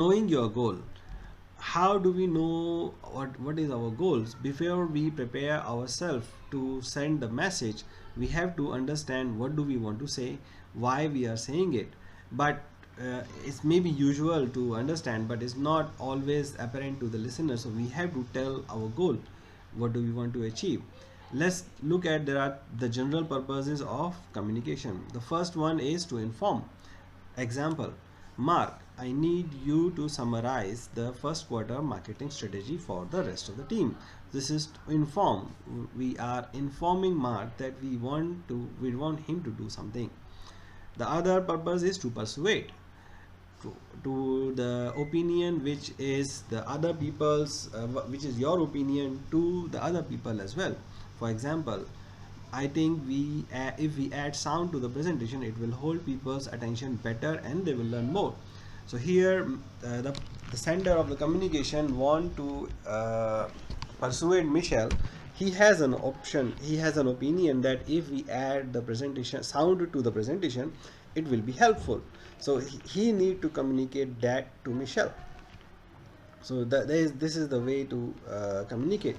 Knowing your goal. How do we know what is our goals? Before we prepare ourselves to send the message, we have to understand what do we want to say, why we are saying it. But it's maybe usual to understand, but it's not always apparent to the listener. So we have to tell our goal, what do we want to achieve. Let's look at there are the general purposes of communication. The first one is to inform. Example: Mark, I need you to summarize the first quarter marketing strategy for the rest of the team. This is to inform. We are informing Mark that we want him to do something. The other purpose is to persuade to the opinion which is the other people's which is your opinion to the other people as well. For example, I think if we add sound to the presentation, it will hold people's attention better and they will learn more. So here the center of the communication want to persuade Michelle. He has an option, he has an opinion that if we add the presentation sound to the presentation, it will be helpful. So he need to communicate that to Michelle. So this is the way to communicate.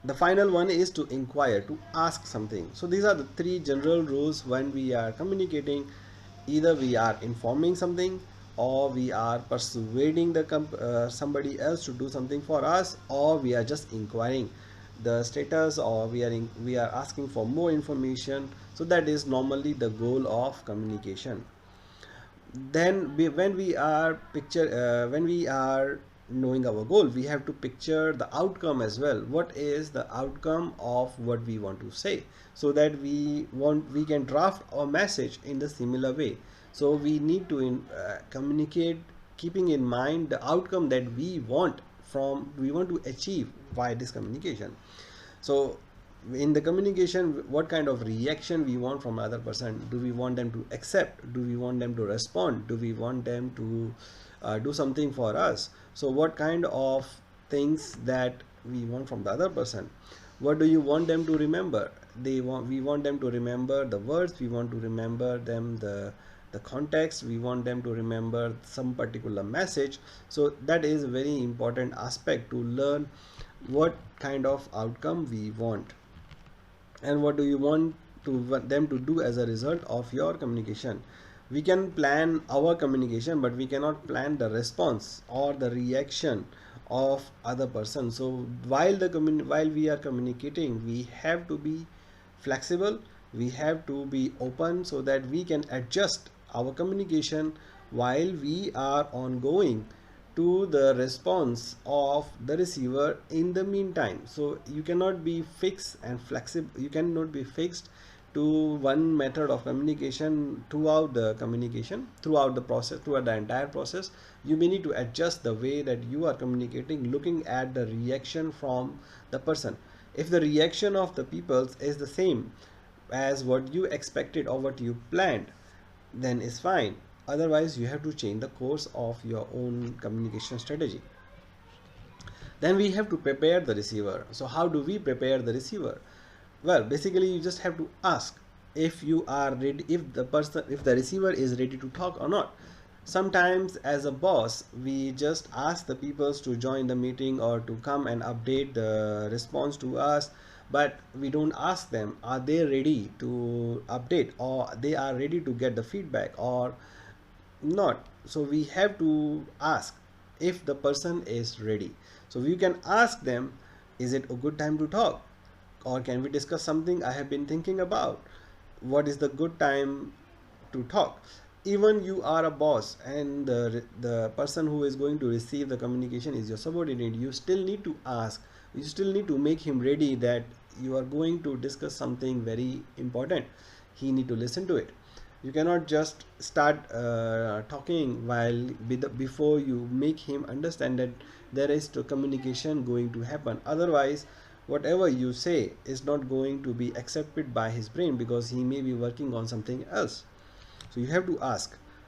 The final one is to inquire, to ask something. So these are the three general rules when we are communicating. Either we are informing something, or we are persuading the somebody else to do something for us, or we are just inquiring the status, or we are asking for more information. So that is normally the goal of communication. Then when we are knowing our goal, we have to picture the outcome as well. What is the outcome of what we want to say, so that we can draft our message in the similar way. So we need to communicate keeping in mind the outcome that we want to achieve by this communication. So in the communication, what kind of reaction we want from other person? Do we want them to accept? Do we want them to respond? Do we want them to do something for us? So what kind of things that we want from the other person? What do you want them to remember? We want them to remember the words, we want to remember them the context, we want them to remember some particular message. So that is a very important aspect to learn what kind of outcome we want, and what do you want them to do as a result of your communication. We can plan our communication, but we cannot plan the response or the reaction of other person. So while we are communicating, we have to be flexible, we have to be open, so that we can adjust our communication while we are ongoing to the response of the receiver in the meantime. So you cannot be fixed and flexible, you cannot be fixed to one method of communication throughout the process, throughout the entire process. You may need to adjust the way that you are communicating, looking at the reaction from the person. If the reaction of the people is the same as what you expected or what you planned, then it's fine. Otherwise, you have to change the course of your own communication strategy. Then we have to prepare the receiver. So how do we prepare the receiver? Well, basically you just have to ask if you are ready, if the receiver is ready to talk or not. Sometimes as a boss, we just ask the people to join the meeting or to come and update the response to us, but we don't ask them are they ready to update, or they are ready to get the feedback or not. So we have to ask if the person is ready. So you can ask them, is it a good time to talk, or can we discuss something I have been thinking about? What is the good time to talk? Even you are a boss and the person who is going to receive the communication is your subordinate, you still need to ask, you still need to make him ready that you are going to discuss something very important. He need to listen to it. You cannot just start talking before you make him understand that there is to communication going to happen. Otherwise, whatever you say is not going to be accepted by his brain, because he may be working on something else. So you have to ask.